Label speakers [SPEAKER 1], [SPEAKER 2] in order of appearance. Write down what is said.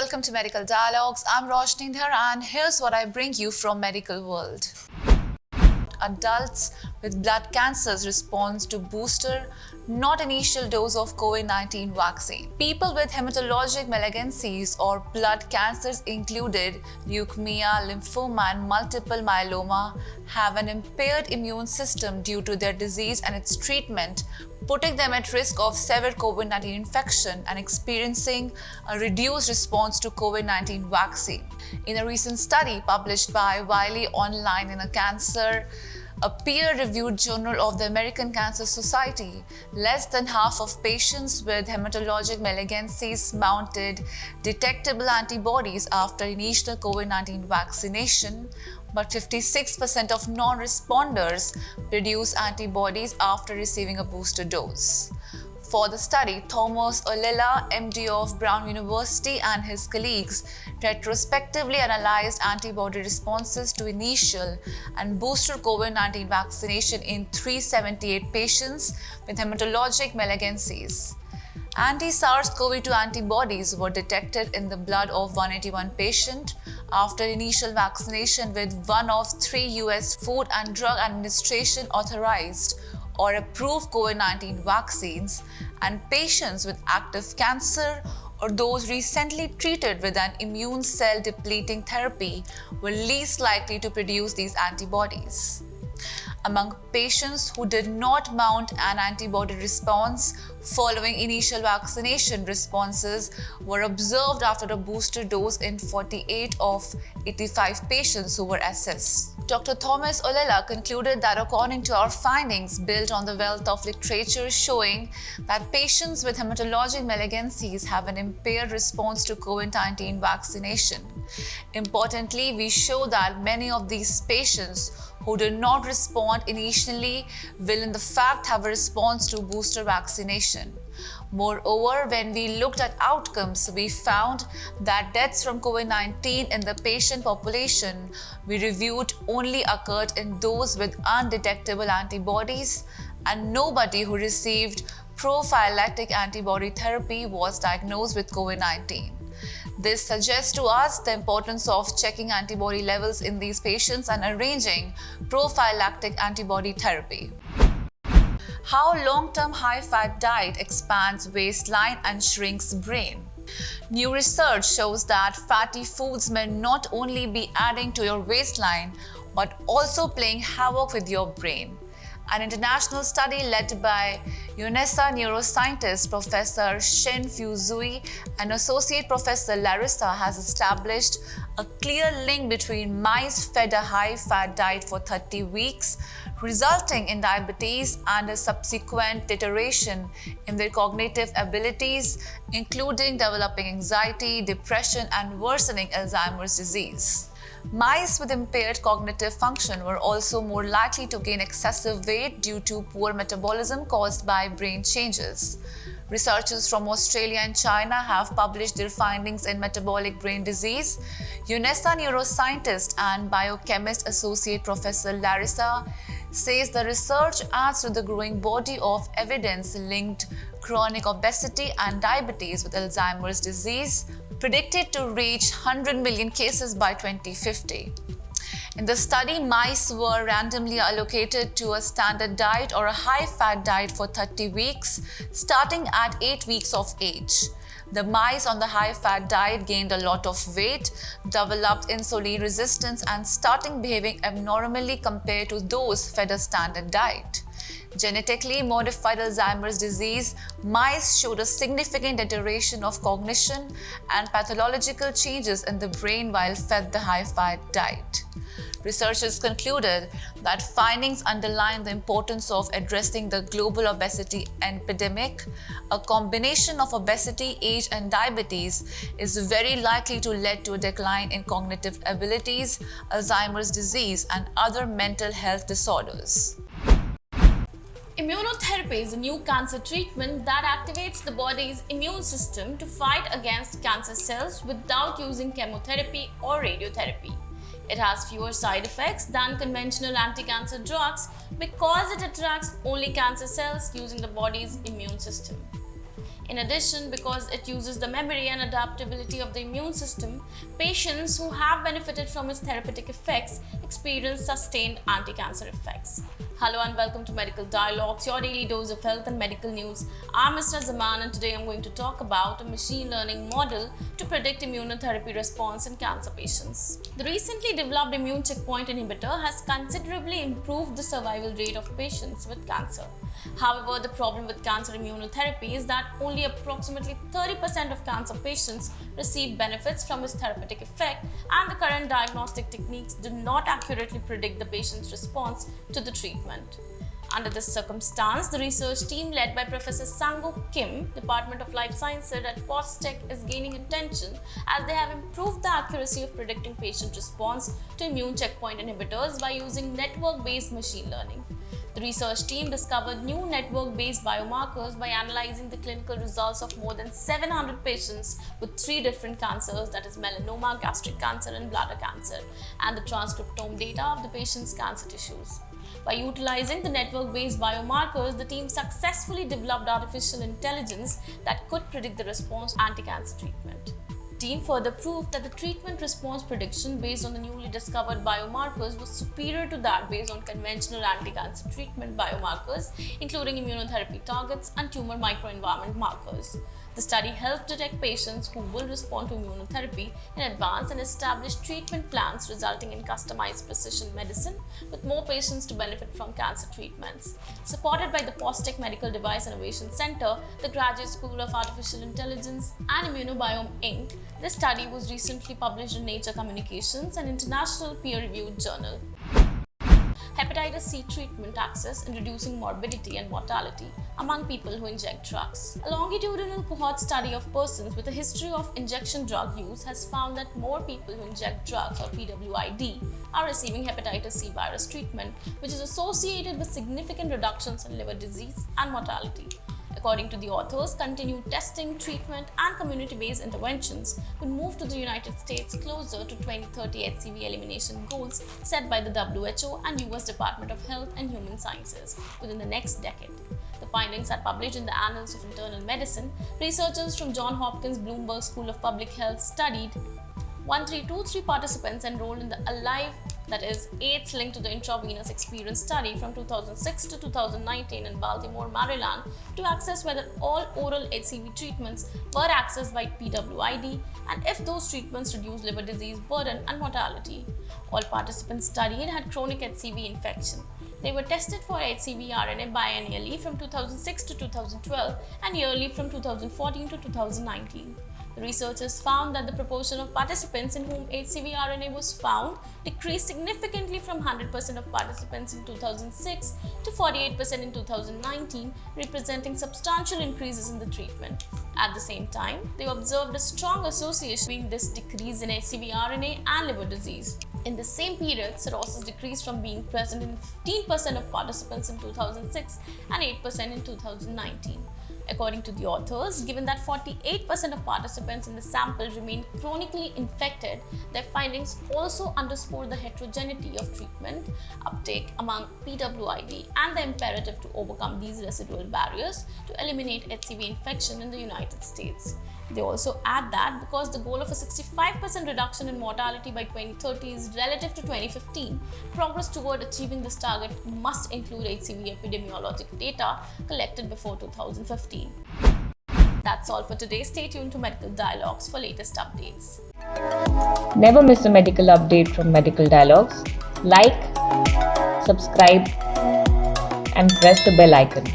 [SPEAKER 1] welcome to Medical Dialogues. I'm Roshni Dhar and here's what I bring you from Medical World. Adults with blood cancers respond to booster, not initial dose of COVID-19 vaccine. People with hematologic malignancies or blood cancers included leukemia, lymphoma and multiple myeloma have an impaired immune system due to their disease and its treatment, putting them at risk of severe COVID-19 infection and experiencing a reduced response to COVID-19 vaccine. In a recent study published by Wiley Online in a peer-reviewed journal of the American Cancer Society, less than half of patients with hematologic malignancies mounted detectable antibodies after initial COVID-19 vaccination, but 56% of non-responders produced antibodies after receiving a booster dose. For the study, Thomas Olela, MD of Brown University, and his colleagues retrospectively analyzed antibody responses to initial and booster COVID-19 vaccination in 378 patients with hematologic malignancies. Anti-SARS-CoV-2 antibodies were detected in the blood of 181 patients after initial vaccination with one of 3 US Food and Drug Administration authorized or approved COVID-19 vaccines, and patients with active cancer or those recently treated with an immune cell depleting therapy were least likely to produce these antibodies. Among patients who did not mount an antibody response following initial vaccination, responses were observed after a booster dose in 48 of 85 patients who were assessed. Dr. Thomas Olela concluded that according to our findings built on the wealth of literature showing that patients with hematologic malignancies have an impaired response to COVID-19 vaccination. Importantly, we show that many of these patients who did not respond initially will in fact have a response to booster vaccination. Moreover, when we looked at outcomes, we found that deaths from COVID-19 in the patient population we reviewed only occurred in those with undetectable antibodies, and nobody who received prophylactic antibody therapy was diagnosed with COVID-19. This suggests to us the importance of checking antibody levels in these patients and arranging prophylactic antibody therapy. How long-term high-fat diet expands waistline and shrinks brain. New research shows that fatty foods may not only be adding to your waistline but also playing havoc with your brain. An international study led by UNESA neuroscientist Professor Shen-Fu Zui and Associate Professor Larissa has established a clear link between mice fed a high-fat diet for 30 weeks, resulting in diabetes and a subsequent deterioration in their cognitive abilities, including developing anxiety, depression, and worsening Alzheimer's disease. Mice with impaired cognitive function were also more likely to gain excessive weight due to poor metabolism caused by brain changes. Researchers from Australia and China have published their findings in Metabolic Brain Disease. UNESA neuroscientist and biochemist Associate Professor Larissa says the research adds to the growing body of evidence linked chronic obesity and diabetes with Alzheimer's disease, predicted to reach 100 million cases by 2050. In the study, mice were randomly allocated to a standard diet or a high-fat diet for 30 weeks, starting at 8 weeks of age. The mice on the high-fat diet gained a lot of weight, developed insulin resistance, and started behaving abnormally compared to those fed a standard diet. Genetically modified Alzheimer's disease mice showed a significant deterioration of cognition and pathological changes in the brain while fed the high-fat diet. Researchers concluded that findings underline the importance of addressing the global obesity epidemic. A combination of obesity, age, and diabetes is very likely to lead to a decline in cognitive abilities, Alzheimer's disease, and other mental health disorders.
[SPEAKER 2] Immunotherapy is a new cancer treatment that activates the body's immune system to fight against cancer cells without using chemotherapy or radiotherapy. It has fewer side effects than conventional anti-cancer drugs because it attracts only cancer cells using the body's immune system. In addition, because it uses the memory and adaptability of the immune system, patients who have benefited from its therapeutic effects experience sustained anti-cancer effects. Hello and welcome to Medical Dialogues, your daily dose of health and medical news. I'm Mr. Zaman and today I'm going to talk about a machine learning model to predict immunotherapy response in cancer patients. The recently developed immune checkpoint inhibitor has considerably improved the survival rate of patients with cancer. However, the problem with cancer immunotherapy is that only approximately 30% of cancer patients receive benefits from its therapeutic effect, and the current diagnostic techniques do not accurately predict the patient's response to the treatment. Under this circumstance, the research team led by Professor Sang-Uk Kim, Department of Life Sciences at Postech, is gaining attention as they have improved the accuracy of predicting patient response to immune checkpoint inhibitors by using network-based machine learning. The research team discovered new network-based biomarkers by analyzing the clinical results of more than 700 patients with 3 different cancers, that is melanoma, gastric cancer and bladder cancer, and the transcriptome data of the patient's cancer tissues. By utilizing the network-based biomarkers, the team successfully developed artificial intelligence that could predict the response to anti-cancer treatment. The team further proved that the treatment response prediction based on the newly discovered biomarkers was superior to that based on conventional anti-cancer treatment biomarkers, including immunotherapy targets and tumor microenvironment markers. The study helped detect patients who will respond to immunotherapy in advance and establish treatment plans, resulting in customized precision medicine with more patients to benefit from cancer treatments. Supported by the Postech Medical Device Innovation Center, the Graduate School of Artificial Intelligence and Immunobiome Inc., this study was recently published in Nature Communications, an international peer-reviewed journal. Hepatitis C treatment access in reducing morbidity and mortality among people who inject drugs. A longitudinal cohort study of persons with a history of injection drug use has found that more people who inject drugs, or PWID, are receiving hepatitis C virus treatment, which is associated with significant reductions in liver disease and mortality. According to the authors, continued testing, treatment, and community-based interventions would move to the United States closer to 2030 HCV elimination goals set by the WHO and US Department of Health and Human Sciences within the next decade. The findings are published in the Annals of Internal Medicine. Researchers from Johns Hopkins Bloomberg School of Public Health studied 1323 participants enrolled in the ALIVE, that is AIDS linked to the intravenous experience study from 2006 to 2019 in Baltimore, Maryland, to assess whether all oral HCV treatments were accessed by PWID and if those treatments reduced liver disease burden and mortality. All participants studied had chronic HCV infection. They were tested for HCV RNA biennially from 2006 to 2012 and yearly from 2014 to 2019. The researchers found that the proportion of participants in whom HCV RNA was found decreased significantly from 100% of participants in 2006 to 48% in 2019, representing substantial increases in the treatment. At the same time, they observed a strong association between this decrease in HCV RNA and liver disease. In the same period, cirrhosis decreased from being present in 15% of participants in 2006 and 8% in 2019. According to the authors, given that 48% of participants in the sample remained chronically infected, their findings also underscore the heterogeneity of treatment uptake among PWID and the imperative to overcome these residual barriers to eliminate HCV infection in the United States. They also add that because the goal of a 65% reduction in mortality by 2030 is relative to 2015, progress toward achieving this target must include HCV epidemiologic data collected before 2015. That's all for today. Stay tuned to Medical Dialogues for latest updates.
[SPEAKER 3] Never miss a medical update from Medical Dialogues. Like, subscribe, and press the bell icon.